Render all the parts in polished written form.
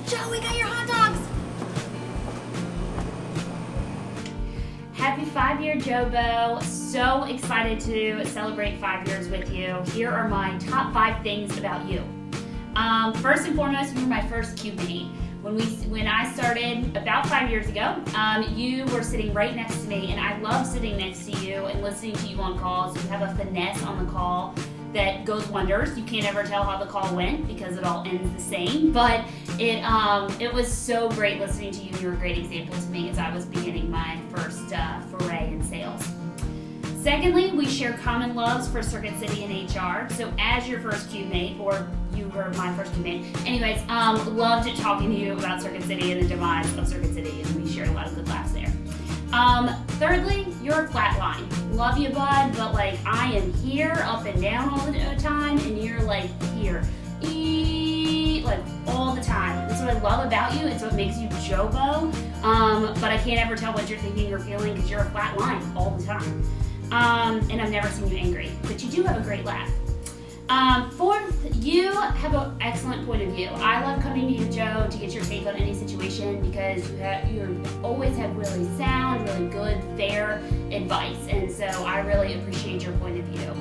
Joe, we got your hot dogs. Happy 5-year Jobo. So excited to celebrate 5 years with you. Here are my top 5 things about you. First and foremost, you were my first CubeMate. When I started about 5 years ago, you were sitting right next to me, and I love sitting next to you and listening to you on calls. You have a finesse on the call that goes wonders. You can't ever tell how the call went because it all ends the same, but it was so great listening to you. You were a great example to me as I was beginning my first foray in sales. Secondly, we share common loves for Circuit City and HR. So as your first CubeMate, or you were my first CubeMate. Anyways, loved talking to you about Circuit City and the demise of Circuit City, and we shared a lot of good laughs there. Thirdly, you're a flat line. Love you, bud, but like I am here, up and down all the time, and you're like here, like all the time. That's what I love about you. It's what makes you Jobo. But I can't ever tell what you're thinking or feeling because you're a flat line all the time. And I've never seen you angry, but you do have a great laugh. Fourth, you have an excellent point of view. I love coming to you, Joe, to get your take on any situation because you always have really sound, really good, fair advice, and so I really appreciate your point of view.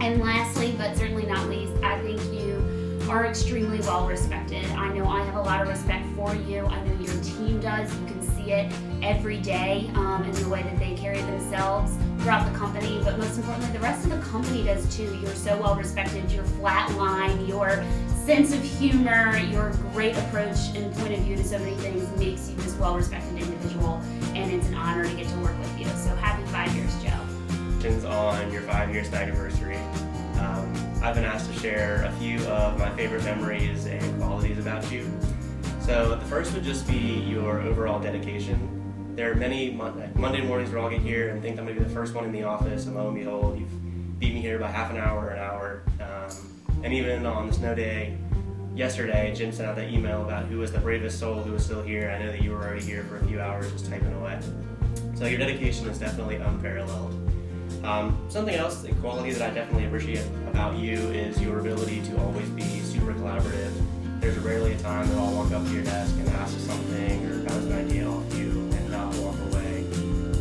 And lastly, but certainly not least, I think you are extremely well respected. I know I have a lot of respect for you. I know your team does. You can see it every day in the way that they carry themselves throughout the company, but most importantly, the rest of the company does too. You're so well respected. Your flat line, your sense of humor, your great approach and point of view to so many things makes you this well respected individual, and it's an honor to get to work with you. So happy 5 years, Joe. On your 5-year anniversary, I've been asked to share a few of my favorite memories and qualities about you. So the first would just be your overall dedication. There are many Monday mornings where I'll get here and think I'm going to be the first one in the office, and lo and behold, you've beat me here by half an hour or an hour. And even on the snow day yesterday, Jim sent out that email about who was the bravest soul who was still here. I know that you were already here for a few hours just typing away. So your dedication is definitely unparalleled. Something else, a quality that I definitely appreciate about you is your ability to always be super collaborative. There's rarely a time that I'll walk up to your desk and ask you something or bounce an idea off you and not walk away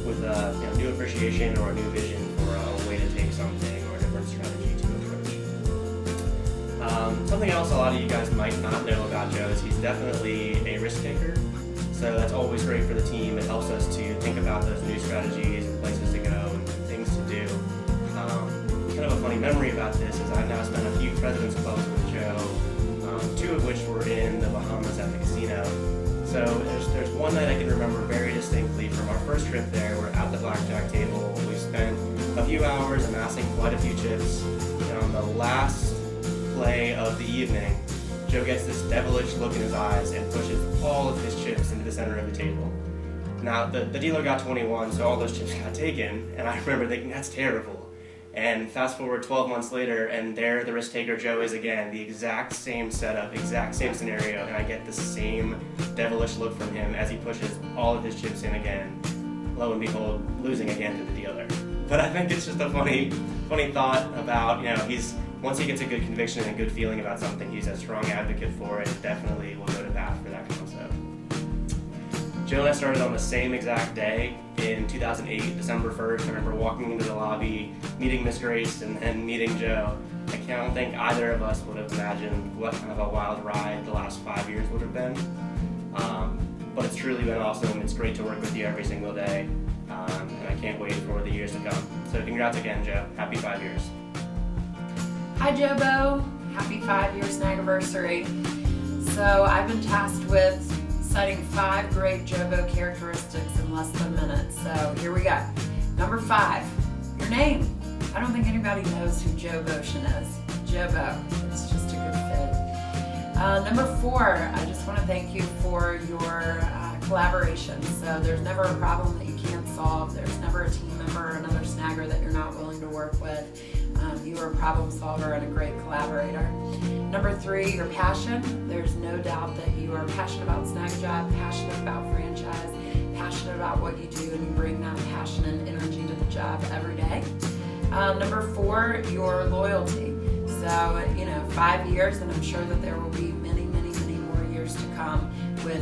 with a new appreciation or a new vision for a way to take something or a different strategy to approach. Something else a lot of you guys might not know about Joe is he's definitely a risk taker. So that's always great for the team. It helps us to think about those new strategies and places to go and things to do. Kind of a funny memory about this is I've now spent a few President's Clubs with Joe, 2 of which were in the Bahamas at the casino. So there's one night I can remember very distinctly from our first trip there. We're at the blackjack table. We spent a few hours amassing quite a few chips. And on the last play of the evening, Joe gets this devilish look in his eyes and pushes all of his chips into the center of the table. Now, the dealer got 21, so all those chips got taken, and I remember thinking, that's terrible. And fast forward 12 months later, and there the risk taker Joe is again, the exact same setup, exact same scenario, and I get the same devilish look from him as he pushes all of his chips in again, lo and behold, losing again to the dealer. But I think it's just a funny thought about, once he gets a good conviction and a good feeling about something, he's a strong advocate for it. Definitely will go to bat for that concept. Joe and I started on the same exact day in 2008, December 1st. I remember walking into the lobby, meeting Miss Grace, and then meeting Joe. I don't think either of us would have imagined what kind of a wild ride the last 5 years would have been. But it's truly been awesome. It's great to work with you every single day, and I can't wait for the years to come. So congrats again, Joe. Happy 5 years. Hi, Jobo. Happy 5 years anniversary. So I've been tasked with citing 5 great Jobo characteristics in less than a minute. So here we go. Number 5, your name. I don't think anybody knows who Joe Boshin is. Jobo. It's just a good fit. Number 4, I just want to thank you for your collaboration. So there's never a problem that you can't solve. There's never a team member or another snagger that you're not willing to work with. You are a problem solver and a great collaborator. Number 3, your passion. There's no doubt that you are passionate about Snagajob, passionate about franchise, passionate about what you do, and you bring that passion and energy to the job every day. Number 4, your loyalty. So, 5 years, and I'm sure that there will be many, many, many more years to come.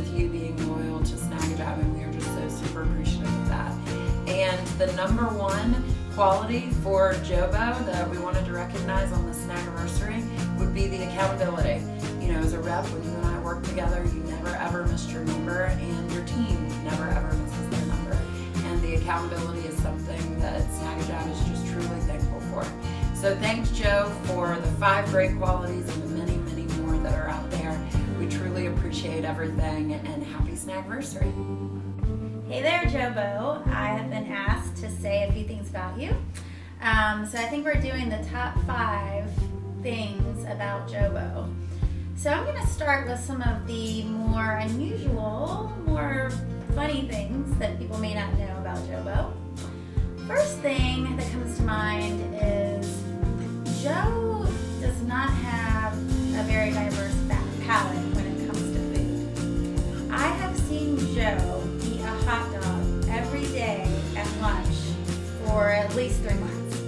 with you being loyal to Snagajob, and we are just so super appreciative of that. And the number one quality for Jobo that we wanted to recognize on this Snagaversary would be the accountability. You know, as a rep, when you and I work together, you never ever missed your number, and your team never ever misses their number. And the accountability is something that Snagajob is just truly thankful for. So thanks, Joe, for the 5 great qualities and the many, many more that are out there. We truly appreciate everything, and happy Snagaversary. Hey there, Jobo. I have been asked to say a few things about you. So I think we're doing the top 5 things about Jobo. So I'm going to start with some of the more unusual, more funny things that people may not know about Jobo. First thing that comes to mind is Joe does not have a very diverse palate when it comes to food. I have seen Joe eat a hot dog every day at lunch for at least 3 months.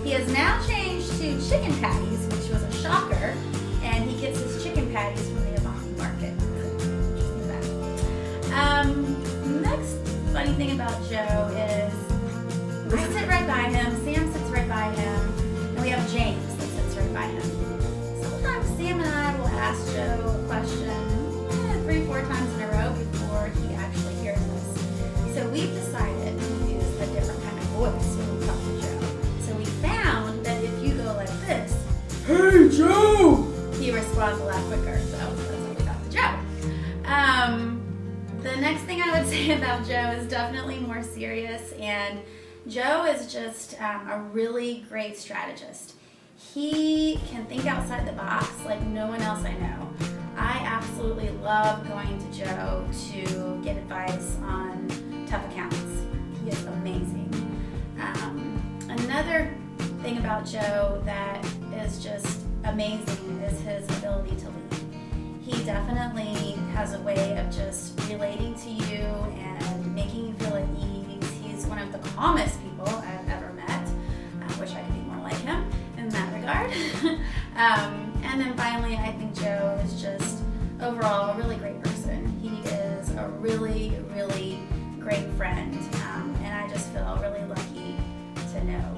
He has now changed to chicken patties, which was a shocker, and he gets his chicken patties from the Avon Market. Next funny thing about Joe is I sit right by him, Sam sits right by him, and we have James that sits right by him. Sometimes Sam and I will ask Joe a question 3-4 times in a row before he actually hears us. So we've decided to use a different kind of voice when we talk to Joe. So we found that if you go like this, "Hey Joe!" he responds a lot quicker. So that's how we talk to Joe. The next thing I would say about Joe is definitely more serious, and Joe is just a really great strategist. He can think outside the box like no one else I know. I absolutely love going to Joe to get advice on tough accounts. He is amazing. Another thing about Joe that is just amazing is his ability to lead. He definitely has a way of just relating to you and making you feel at ease. He's one of the calmest people I've ever met. I wish I could be more like him in that regard. And then finally, I think Joe is just overall a really great person. He is a really, really great friend, and I just feel really lucky to know